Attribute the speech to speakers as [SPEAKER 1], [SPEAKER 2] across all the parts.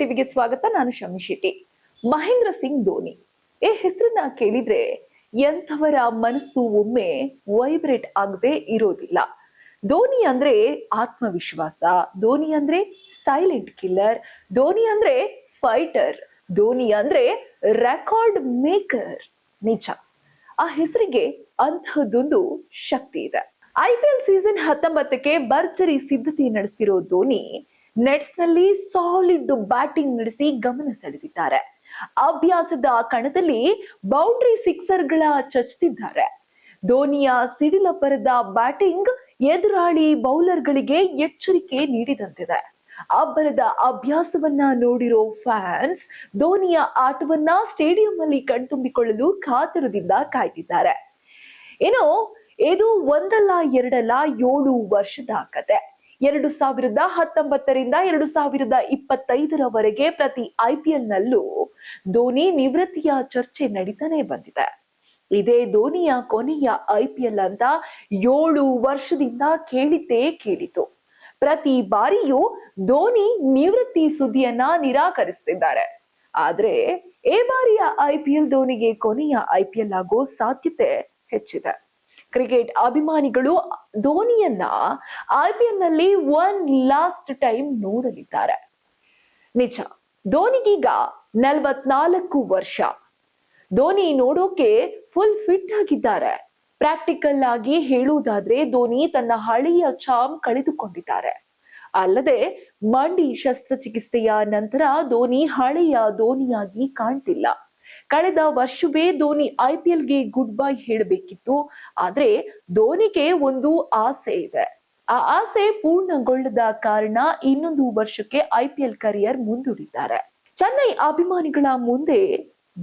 [SPEAKER 1] ಟಿವಿಗೆ ಸ್ವಾಗತ. ನಾನು ಶಮಿ ಶೆಟ್ಟಿ. ಮಹೇಂದ್ರ ಸಿಂಗ್ ಧೋನಿ ಈ ಹೆಸರನ್ನ ಕೇಳಿದ್ರೆ ಎಂಥವರ ಮನಸ್ಸು ಒಮ್ಮೆ ವೈಬ್ರೇಟ್ ಆಗದೆ ಇರೋದಿಲ್ಲ. ಧೋನಿ ಅಂದ್ರೆ ಆತ್ಮವಿಶ್ವಾಸ, ಧೋನಿ ಅಂದ್ರೆ ಸೈಲೆಂಟ್ ಕಿಲ್ಲರ್, ಧೋನಿ ಅಂದ್ರೆ ಫೈಟರ್, ಧೋನಿ ಅಂದ್ರೆ ರೆಕಾರ್ಡ್ ಮೇಕರ್. ನಿಜ, ಆ ಹೆಸರಿಗೆ ಅಂತಹದೊಂದು ಶಕ್ತಿ ಇದೆ. IPL ಸೀಸನ್ 19ಕ್ಕೆ ಭರ್ಜರಿ ಸಿದ್ಧತೆ ನಡೆಸ್ತಿರೋ ಧೋನಿ ನೆಟ್ಸ್ ನಲ್ಲಿ ಸಾಲಿಡ್ ಬ್ಯಾಟಿಂಗ್ ನಡೆಸಿ ಗಮನ ಸೆಳೆದಿದ್ದಾರೆ. ಅಭ್ಯಾಸದ ಕಣದಲ್ಲಿ ಬೌಂಡ್ರಿ ಸಿಕ್ಸರ್ಗಳ ಚಚ್ತಿದ್ದಾರೆ. ಧೋನಿಯ ಸಿಡಿಲಬ್ಬರದ ಬ್ಯಾಟಿಂಗ್ ಎದುರಾಳಿ ಬೌಲರ್ಗಳಿಗೆ ಎಚ್ಚರಿಕೆ ನೀಡಿದಂತಿದೆ. ಅಬ್ಬರದ ಅಭ್ಯಾಸವನ್ನ ನೋಡಿರೋ ಫ್ಯಾನ್ಸ್ ಧೋನಿಯ ಆಟವನ್ನ ಸ್ಟೇಡಿಯಂ ಅಲ್ಲಿ ಕಣ್ತುಂಬಿಕೊಳ್ಳಲು ಕಾತುರದಿಂದ ಕಾಯ್ತಿದ್ದಾರೆ. ಏನು, ಇದು ಒಂದಲ್ಲ ಎರಡಲ್ಲ 7 ವರ್ಷದ ಕತೆ. 2019ರಿಂದ 2025ರವರೆಗೆ ಪ್ರತಿ IPL ನಲ್ಲೂ ಧೋನಿ ನಿವೃತ್ತಿಯ ಚರ್ಚೆ ನಡೀತಾನೆ ಬಂದಿದೆ. ಇದೇ ಧೋನಿಯ ಕೊನೆಯ IPL ಅಂತ 7 ವರ್ಷದಿಂದ ಕೇಳಿದ್ದೇ ಕೇಳಿತು. ಪ್ರತಿ ಬಾರಿಯೂ ಧೋನಿ ನಿವೃತ್ತಿ ಸುದ್ದಿಯನ್ನ ನಿರಾಕರಿಸುತ್ತಿದ್ದಾರೆ. ಆದ್ರೆ ಈ ಬಾರಿಯ IPL ಧೋನಿಗೆ ಕೊನೆಯ IPL ಆಗೋ ಸಾಧ್ಯತೆ ಹೆಚ್ಚಿದೆ. ಕ್ರಿಕೆಟ್ ಅಭಿಮಾನಿಗಳು ಧೋನಿಯನ್ನ IPL ನಲ್ಲಿ ಒನ್ ಲಾಸ್ಟ್ ಟೈಮ್ ನೋಡಲಿದ್ದಾರೆ. ನಿಜ, ಧೋನಿಗೀಗ 44 ವರ್ಷ. ಧೋನಿ ನೋಡೋಕೆ ಫುಲ್ ಫಿಟ್ ಆಗಿದ್ದಾರೆ. ಪ್ರಾಕ್ಟಿಕಲ್ ಆಗಿ ಹೇಳುವುದಾದ್ರೆ ಧೋನಿ ತನ್ನ ಹಳೆಯ ಚಾಮ್ ಕಳೆದುಕೊಂಡಿದ್ದಾರೆ. ಅಲ್ಲದೆ ಮಂಡಿ ಶಸ್ತ್ರಚಿಕಿತ್ಸೆಯ ನಂತರ ಧೋನಿ ಹಳೆಯ ಧೋನಿಯಾಗಿ ಕಾಣ್ತಿಲ್ಲ. ಕಳೆದ ವರ್ಷವೇ ಧೋನಿ IPLಗೆ ಗುಡ್ ಬೈ ಹೇಳಬೇಕಿತ್ತು. ಆದ್ರೆ ಧೋನಿಗೆ ಒಂದು ಆಸೆ ಇದೆ. ಆ ಆಸೆ ಪೂರ್ಣಗೊಳ್ಳದ ಕಾರಣ ಇನ್ನೊಂದು ವರ್ಷಕ್ಕೆ IPL ಕರಿಯರ್ ಮುಂದೂಡಿದ್ದಾರೆ. ಚೆನ್ನೈ ಅಭಿಮಾನಿಗಳ ಮುಂದೆ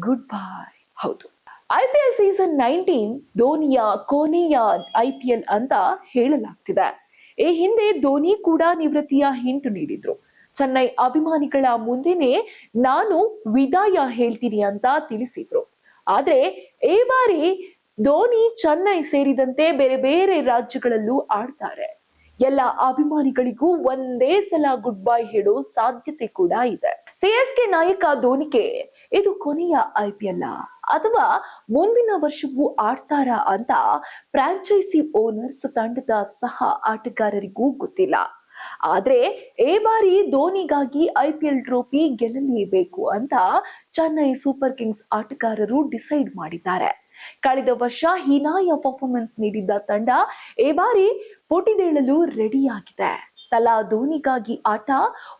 [SPEAKER 1] ಗುಡ್ ಬೈ. ಹೌದು, IPL ಸೀಸನ್ 19 ಧೋನಿಯ ಕೊನೆಯ IPL ಅಂತ ಹೇಳಲಾಗ್ತಿದೆ. ಈ ಹಿಂದೆ ಧೋನಿ ಕೂಡ ನಿವೃತ್ತಿಯ ಹಿಂಟು ನೀಡಿದ್ರು. ಚೆನ್ನೈ ಅಭಿಮಾನಿಗಳ ಮುಂದೆನೆ ನಾನು ವಿದಾಯ ಹೇಳ್ತೀನಿ ಅಂತ ತಿಳಿಸಿದ್ರು. ಆದ್ರೆ ಈ ಬಾರಿ ಧೋನಿ ಚೆನ್ನೈ ಸೇರಿದಂತೆ ಬೇರೆ ಬೇರೆ ರಾಜ್ಯಗಳಲ್ಲೂ ಆಡ್ತಾರೆ. ಎಲ್ಲ ಅಭಿಮಾನಿಗಳಿಗೂ ಒಂದೇ ಸಲ ಗುಡ್ ಬೈ ಹೇಳೋ ಸಾಧ್ಯತೆ ಕೂಡ ಇದೆ. CSK ನಾಯಕ ಧೋನಿಗೆ ಇದು ಕೊನೆಯ IPL ಅಥವಾ ಮುಂದಿನ ವರ್ಷವೂ ಆಡ್ತಾರಾ ಅಂತ ಫ್ರಾಂಚೈಸಿ ಓನರ್ಸ್, ತಂಡದ ಸಹ ಆಟಗಾರರಿಗೂ ಗೊತ್ತಿಲ್ಲ. ಆದ್ರೆ ಈ ಬಾರಿ ಧೋನಿಗಾಗಿ IPL ಟ್ರೋಫಿ ಗೆಲ್ಲಲೇಬೇಕು ಅಂತ ಚೆನ್ನೈ ಸೂಪರ್ ಕಿಂಗ್ಸ್ ಆಟಗಾರರು ಡಿಸೈಡ್ ಮಾಡಿದ್ದಾರೆ. ಕಳೆದ ವರ್ಷ ಹೀನಾಯ ಪರ್ಫಾರ್ಮೆನ್ಸ್ ನೀಡಿದ್ದ ತಂಡ ಈ ಬಾರಿ ಪುಟಿದೇಳಲು ರೆಡಿಯಾಗಿದೆ. ತಲಾ ಧೋನಿಗಾಗಿ ಆಟ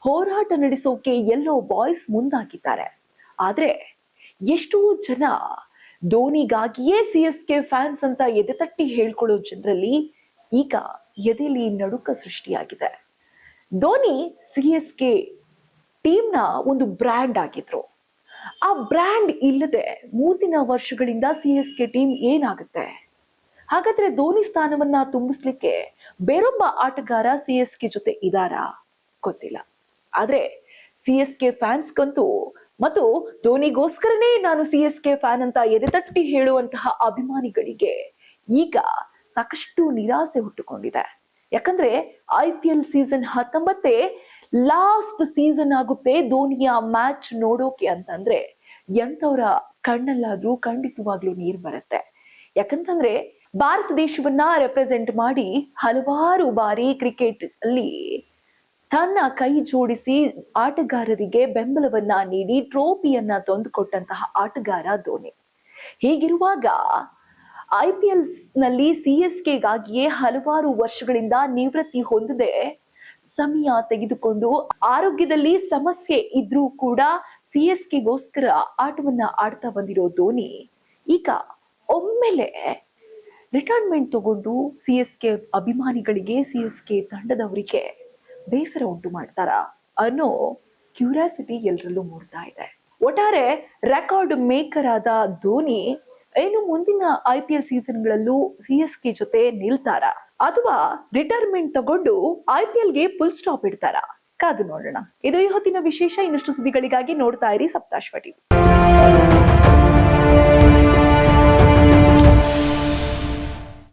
[SPEAKER 1] ಹೋರಾಟ ನಡೆಸೋಕೆ ಎಲ್ಲೋ ಬಾಯ್ಸ್ ಮುಂದಾಗಿದ್ದಾರೆ. ಆದ್ರೆ ಎಷ್ಟೋ ಜನ ಧೋನಿಗಾಗಿಯೇ CSK ಫ್ಯಾನ್ಸ್ ಅಂತ ಎದೆತಟ್ಟಿ ಹೇಳ್ಕೊಳ್ಳೋ ಜನರಲ್ಲಿ ಈಗ ಎದೆಲಿ ನಡುಕ ಸೃಷ್ಟಿಯಾಗಿದೆ. ಧೋನಿ CSK ಟೀಮ್ನ ಒಂದು ಬ್ರ್ಯಾಂಡ್ ಆಗಿದ್ರು. ಆ ಬ್ರ್ಯಾಂಡ್ ಇಲ್ಲದೆ ಮುಂದಿನ ವರ್ಷಗಳಿಂದ CSK ಟೀಮ್ ಏನಾಗುತ್ತೆ? ಹಾಗಾದ್ರೆ ಧೋನಿ ಸ್ಥಾನವನ್ನ ತುಂಬಿಸ್ಲಿಕ್ಕೆ ಬೇರೊಬ್ಬ ಆಟಗಾರ CSK ಜೊತೆ ಇದಾರಾ? ಗೊತ್ತಿಲ್ಲ. ಆದ್ರೆ CSK ಫ್ಯಾನ್ಸ್ಗಂತೂ ಮತ್ತು ಧೋನಿಗೋಸ್ಕರನೇ ನಾನು CSK ಫ್ಯಾನ್ ಅಂತ ಎದೆತಟ್ಟಿ ಹೇಳುವಂತಹ ಅಭಿಮಾನಿಗಳಿಗೆ ಈಗ ಸಾಕಷ್ಟು ನಿರಾಸೆ ಹುಟ್ಟುಕೊಂಡಿದೆ. ಯಾಕಂದ್ರೆ IPL ಸೀಸನ್ 19 ಲಾಸ್ಟ್ ಸೀಸನ್ ಆಗುತ್ತೆ ಧೋನಿಯ ಮ್ಯಾಚ್ ನೋಡೋಕೆ ಅಂತಂದ್ರೆ ಎಂತವರ ಕಣ್ಣಲ್ಲಾದ್ರೂ ಖಂಡಿತವಾಗ್ಲೂ ನೀರ್ ಬರುತ್ತೆ. ಯಾಕಂತಂದ್ರೆ ಭಾರತ ದೇಶವನ್ನ ರೆಪ್ರೆಸೆಂಟ್ ಮಾಡಿ ಹಲವಾರು ಬಾರಿ ಕ್ರಿಕೆಟ್ ಅಲ್ಲಿ ತನ್ನ ಕೈ ಜೋಡಿಸಿ ಆಟಗಾರರಿಗೆ ಬೆಂಬಲವನ್ನ ನೀಡಿ ಟ್ರೋಫಿಯನ್ನ ತಂದುಕೊಟ್ಟಂತಹ ಆಟಗಾರ ಧೋನಿ. ಹೀಗಿರುವಾಗ IPL ನಲ್ಲಿ CSKಗಾಗಿಯೇ ಹಲವಾರು ವರ್ಷಗಳಿಂದ ನಿವೃತ್ತಿ ಹೊಂದದೆ ಸಮಯ ತೆಗೆದುಕೊಂಡು ಆರೋಗ್ಯದಲ್ಲಿ ಸಮಸ್ಯೆ ಇದ್ರೂ ಕೂಡ CSKಗೋಸ್ಕರ ಆಟವನ್ನ ಆಡ್ತಾ ಬಂದಿರೋ ಧೋನಿ ಈಗ ಒಮ್ಮೆಲೆ ರಿಟೈರ್ಮೆಂಟ್ ತಗೊಂಡು CSK ಅಭಿಮಾನಿಗಳಿಗೆ, CSK ತಂಡದವರಿಗೆ ಬೇಸರ ಉಂಟು ಮಾಡ್ತಾರಾ ಅನ್ನೋ ಕ್ಯೂರಿಯಾಸಿಟಿ ಎಲ್ಲರಲ್ಲೂ ಮೂಡ್ತಾ ಇದೆ. ಒಟ್ಟಾರೆ ರೆಕಾರ್ಡ್ ಮೇಕರ್ ಆದ ಧೋನಿ ಏನು ಮುಂದಿನ IPL ಸೀಸನ್ಗಳಲ್ಲೂ CSK ಜೊತೆ ನಿಲ್ತಾರಾ ಅಥವಾ ರಿಟೈರ್ಮೆಂಟ್ ತಗೊಂಡು IPLಗೆ ಫುಲ್ ಸ್ಟಾಪ್ ಇಡ್ತಾರಾ? ಕಾದು ನೋಡೋಣ. ಇದು ಈ ಹೊತ್ತಿನ ವಿಶೇಷ. ಇನ್ನಷ್ಟು ಸುದ್ದಿಗಳಿಗಾಗಿ ನೋಡ್ತಾ ಇರಿ ಸಪ್ತಾಶ್ವ ಟಿವಿ.